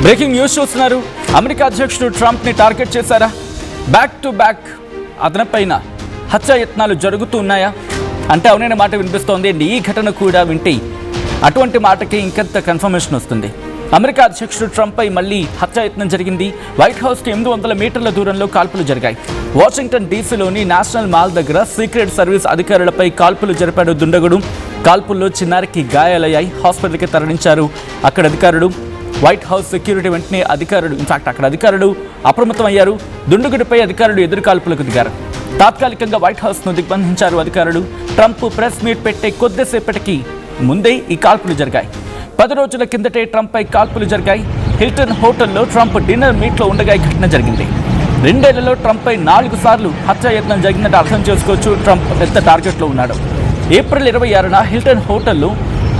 Breaking news చూస్తున్నారు. America అధ్యక్షుడు ట్రంప్ని target చేశారా? బ్యాక్ టు బ్యాక్ అతనిపైన హత్యాయత్నాలు జరుగుతున్నాయా అంటే అవునైన మాట వినిపిస్తోంది. ఈ ఘటన కూడా వింటే అటువంటి మాటకి ఇంకెంత కన్ఫర్మేషన్ వస్తుంది. అమెరికా అధ్యక్షుడు ట్రంప్పై మళ్ళీ హత్యాయత్నం జరిగింది. వైట్ హౌస్కి 800 మీటర్ల దూరంలో కాల్పులు జరిగాయి. వాషింగ్టన్ డీసీలోని నేషనల్ మాల్ దగ్గర సీక్రెట్ సర్వీస్ అధికారులపై కాల్పులు జరిపాడు దుండగుడు. కాల్పుల్లో చిన్నారికి గాయాలయ్యాయి. హాస్పిటల్కి తరలించారు అక్కడ అధికారులు. వైట్ హౌస్ సెక్యూరిటీ వెంటనే అక్కడ అధికారులు అప్రమత్తమయ్యారు. దుండగుడిపై అధికారులు ఎదురు కాల్పులకు దిగారు. తాత్కాలికంగా వైట్ హౌస్ను దిగ్బంధించారు అధికారులు. ట్రంప్ ప్రెస్ మీట్ పెట్టే కొద్దిసేపటికి ముందే ఈ కాల్పులు జరిగాయి. 10 రోజుల కిందటే ట్రంప్పై కాల్పులు జరిగాయి. హిల్టన్ హోటల్లో ట్రంప్ డిన్నర్ మీట్లో ఉండగా ఈ ఘటన జరిగింది. 2 ఏళ్లలో ట్రంప్పై 4 సార్లు హత్యాయత్నం జరిగిందంటే అర్థం చేసుకోవచ్చు ట్రంప్ పెద్ద టార్గెట్లో ఉన్నాడు. ఏప్రిల్ 26న హిల్టన్ హోటల్లో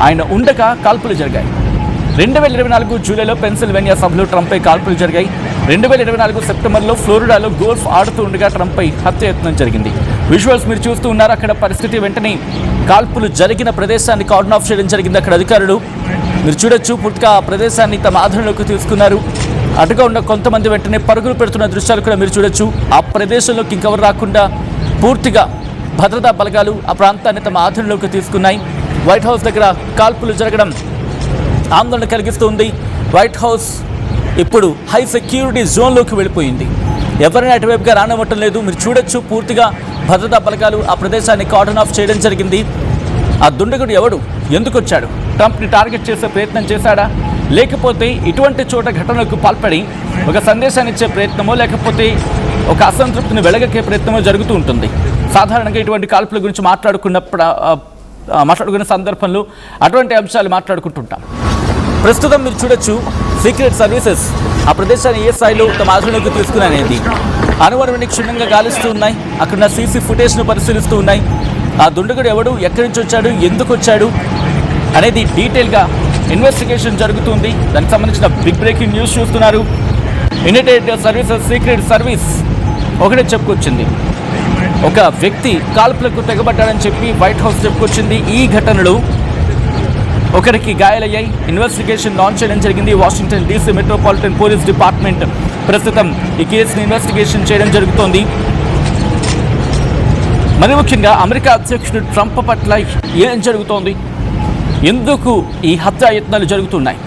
ఆయన ఉండగా కాల్పులు జరిగాయి. 2024 జూలైలో పెన్సిల్వేనియా సభలో ట్రంప్పై కాల్పులు జరిగాయి. 2024 సెప్టెంబర్లో ఫ్లోరిడాలో గోల్ఫ్ ఆడుతూ ఉండగా ట్రంప్పై హత్యాయత్నం జరిగింది. విజువల్స్ మీరు చూస్తూ ఉన్నారు. అక్కడ పరిస్థితి వెంటనే కాల్పులు జరిగిన ప్రదేశాన్ని కార్డన్ ఆఫ్ చేయడం జరిగింది. అక్కడ అధికారులు మీరు చూడొచ్చు, పూర్తిగా ఆ ప్రదేశాన్ని తమ ఆధీనంలోకి తీసుకున్నారు. అటుగా ఉన్న కొంతమంది వెంటనే పరుగులు పెడుతున్న దృశ్యాలు కూడా మీరు చూడొచ్చు. ఆ ప్రదేశంలోకి ఇంకెవరు రాకుండా పూర్తిగా భద్రతా బలగాలు ఆ ప్రాంతాన్ని తమ ఆధీనంలోకి తీసుకున్నాయి. వైట్ హౌస్ దగ్గర కాల్పులు జరగడం ఆందోళన కలిగిస్తుంది. వైట్ హౌస్ ఇప్పుడు హై సెక్యూరిటీ జోన్లోకి వెళ్ళిపోయింది. ఎవరైనా అటువైపుగా రానివ్వటం లేదు. మీరు చూడొచ్చు, పూర్తిగా భద్రతా బలగాలు ఆ ప్రదేశాన్ని కార్డన్ ఆఫ్ చేయడం జరిగింది. ఆ దుండగుడు ఎవడు, ఎందుకు వచ్చాడు? ట్రంప్ని టార్గెట్ చేసే ప్రయత్నం చేశాడా, లేకపోతే ఇటువంటి చోట ఘటనలకు పాల్పడి ఒక సందేశాన్ని ఇచ్చే ప్రయత్నమో, లేకపోతే ఒక అసంతృప్తిని వెలగకే ప్రయత్నమో జరుగుతూ ఉంటుంది. సాధారణంగా ఇటువంటి కాల్పుల గురించి మాట్లాడుకున్న సందర్భంలో అటువంటి అంశాలు మాట్లాడుకుంటుంటాం. ప్రస్తుతం మీరు చూడొచ్చు, సీక్రెట్ సర్వీసెస్ ఆ ప్రదేశాన్ని ఏ స్థాయిలో తమ ఆధీనంలోకి తీసుకునేది అనువనువుని క్షుణ్ణంగా గాలిస్తూ ఉన్నాయి. అక్కడున్న సీసీ ఫుటేజ్ను పరిశీలిస్తూ ఉన్నాయి. ఆ దుండగుడు ఎవడు, ఎక్కడి నుంచి వచ్చాడు, ఎందుకు వచ్చాడు అనేది డీటెయిల్గా ఇన్వెస్టిగేషన్ జరుగుతుంది. దానికి సంబంధించిన బిగ్ బ్రేకింగ్ న్యూస్ చూస్తున్నారు. యునైటెడ్ సర్వీసెస్ సీక్రెట్ సర్వీస్ ఒకటే చెప్పుకొచ్చింది, ఒక వ్యక్తి కాల్పులకు తెగబడ్డాడని చెప్పి వైట్ హౌస్ చెప్పుకొచ్చింది. ఈ ఘటనలో ఒకరికి గాయాలయ్యాయి. ఇన్వెస్టిగేషన్ లాంచ్ చేయడం జరిగింది. Washington DC metropolitan police department ప్రస్తుతం ఈ కేసుని ఇన్వెస్టిగేషన్ చేయడం జరుగుతోంది. మరి ముఖ్యంగా అమెరికా అధ్యక్షుడు ట్రంప్ పట్ల ఏం జరుగుతోంది, ఎందుకు ఈ హత్యాయత్నాలు జరుగుతున్నాయి?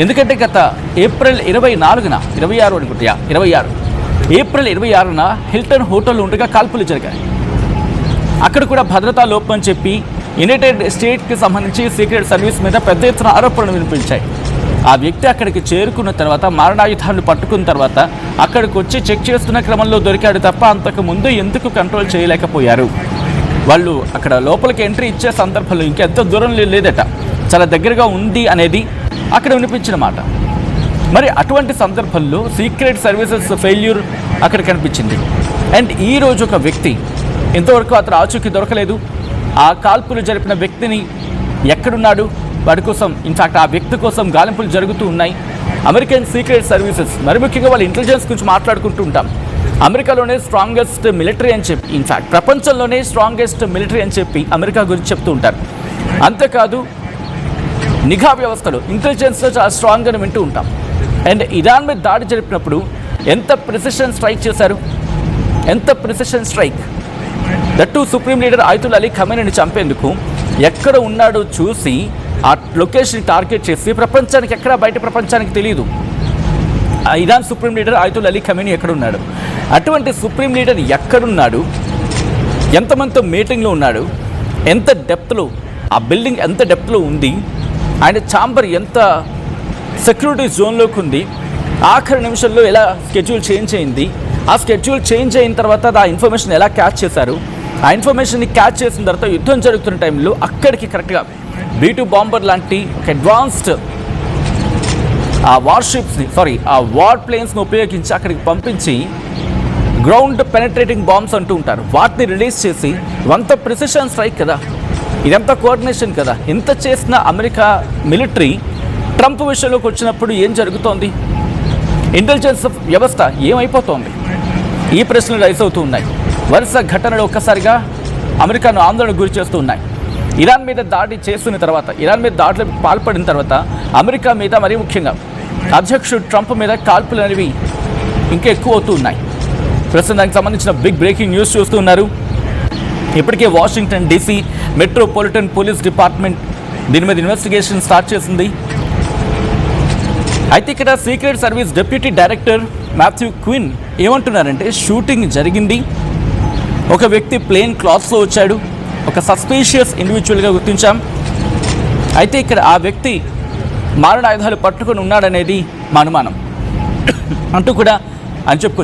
ఎందుకంటే గత ఏప్రిల్ 26 ఏప్రిల్ 26న హిల్టన్ హోటల్లో ఉండగా కాల్పులు జరిగాయి. అక్కడ కూడా భద్రతా లోపం అని చెప్పి యునైటెడ్ స్టేట్స్కి సంబంధించి సీక్రెట్ సర్వీస్ మీద పెద్ద ఎత్తున ఆరోపణలు వినిపించాయి. ఆ వ్యక్తి అక్కడికి చేరుకున్న తర్వాత, మారణాయుధాన్ని పట్టుకున్న తర్వాత అక్కడికి వచ్చి చెక్ చేస్తున్న క్రమంలో దొరికాడు తప్ప అంతకుముందు ఎందుకు కంట్రోల్ చేయలేకపోయారు? వాళ్ళు అక్కడ లోపలికి ఎంట్రీ ఇచ్చే సందర్భంలో ఇంకెంత దూరం లేదట, చాలా దగ్గరగా ఉంది అనేది అక్కడ వినిపించిన మాట. మరి అటువంటి సందర్భంలో సీక్రెట్ సర్వీసెస్ ఫెయిల్యూర్ అక్కడ కనిపించింది. అండ్ ఈరోజు ఒక వ్యక్తి, ఇంతవరకు అతను ఆచూకీ దొరకలేదు. ఆ కాల్పులు జరిపిన వ్యక్తిని ఎక్కడున్నాడు, వాడి కోసం ఇన్ఫాక్ట్ ఆ వ్యక్తి కోసం గాలింపులు జరుగుతూ ఉన్నాయి. అమెరికన్ సీక్రెట్ సర్వీసెస్, మరి ముఖ్యంగా వాళ్ళ ఇంటెలిజెన్స్ గురించి మాట్లాడుకుంటూ ఉంటాం. అమెరికాలోనే స్ట్రాంగెస్ట్ మిలిటరీ అని చెప్పి, ఇన్ఫాక్ట్ ప్రపంచంలోనే స్ట్రాంగెస్ట్ మిలిటరీ అని చెప్పి అమెరికా గురించి చెప్తూ ఉంటారు. అంతేకాదు నిఘా వ్యవస్థలు, ఇంటెలిజెన్స్లో చాలా స్ట్రాంగ్ అని వింటూ ఉంటాం. అండ్ ఇరాన్ మీద దాడి జరిపినప్పుడు ఎంత ప్రిసిషన్ స్ట్రైక్ చేశారు, ఎంత precision strike. That supreme leader Ayatollah Ali ఖమేనీని చంపేందుకు ఎక్కడ ఉన్నాడో చూసి ఆ లొకేషన్ టార్గెట్ చేసి ప్రపంచానికి, ఎక్కడ బయట ప్రపంచానికి తెలియదు Iran supreme leader Ayatollah Ali Khamenei ఎక్కడున్నాడు. అటువంటి సుప్రీం లీడర్ ఎక్కడున్నాడు, ఎంతమందితో మీటింగ్లో ఉన్నాడు, ఎంత డెప్త్లో, ఆ బిల్డింగ్ ఎంత డెప్త్లో ఉంది, ఆయన ఛాంబర్ ఎంత సెక్యూరిటీ జోన్లోకి ఉంది, ఆఖరి నిమిషంలో ఎలా స్కెడ్యూల్ చేంజ్ అయింది, ఆ స్కెడ్యూల్ చేంజ్ అయిన తర్వాత ఆ ఇన్ఫర్మేషన్ ఎలా క్యాచ్ చేశారు, ఆ ఇన్ఫర్మేషన్ని క్యాచ్ చేసిన తర్వాత యుద్ధం జరుగుతున్న టైంలో అక్కడికి కరెక్ట్గా B-2 బాంబర్ లాంటి ఒక అడ్వాన్స్డ్ ఆ వార్ ప్లేన్స్ని ఉపయోగించి అక్కడికి పంపించి గ్రౌండ్ పెనట్రేటింగ్ బాంబ్స్ అంటూ ఉంటారు, వాటిని రిలీజ్ చేసి వంత ప్రిసిషన్ స్ట్రైక్ కదా, ఇదంతా కోఆర్డినేషన్ కదా. ఇంత చేసిన అమెరికా మిలిటరీ ట్రంప్ విషయంలోకి వచ్చినప్పుడు ఏం జరుగుతోంది, ఇంటెలిజెన్స్ వ్యవస్థ ఏమైపోతోంది, ఈ ప్రశ్నలు రైజ్ అవుతూ ఉన్నాయి. వరుస ఘటనలు ఒక్కసారిగా అమెరికాను ఆందోళనకు గురి చేస్తూ ఉన్నాయి. ఇరాన్ మీద దాడి చేస్తున్న తర్వాత, ఇరాన్ మీద దాడులకు పాల్పడిన తర్వాత అమెరికా మీద మరీ ముఖ్యంగా అధ్యక్షుడు ట్రంప్ మీద కాల్పులు అనేవి ఇంకా ఎక్కువ అవుతూ ఉన్నాయి. ప్రస్తుతం దానికి సంబంధించిన బిగ్ బ్రేకింగ్ న్యూస్ చూస్తూ ఉన్నారు. ఇప్పటికే Washington DC metropolitan police department దీని మీద ఇన్వెస్టిగేషన్ స్టార్ట్ చేసింది. అయితే ఇక్కడ secret service deputy director Matthew క్విన్ ఏమంటున్నారంటే, షూటింగ్ జరిగింది, ఒక వ్యక్తి ప్లెయిన్ క్లాత్స్లో వచ్చాడు, ఒక సస్పీషియస్ ఇండివిజువల్గా గుర్తించాం, అయితే ఇక్కడ ఆ వ్యక్తి మారణాయుధాలు పట్టుకొని ఉన్నాడనేది మా అనుమానం అంటూ కూడా అని చెప్పుకొచ్చారు.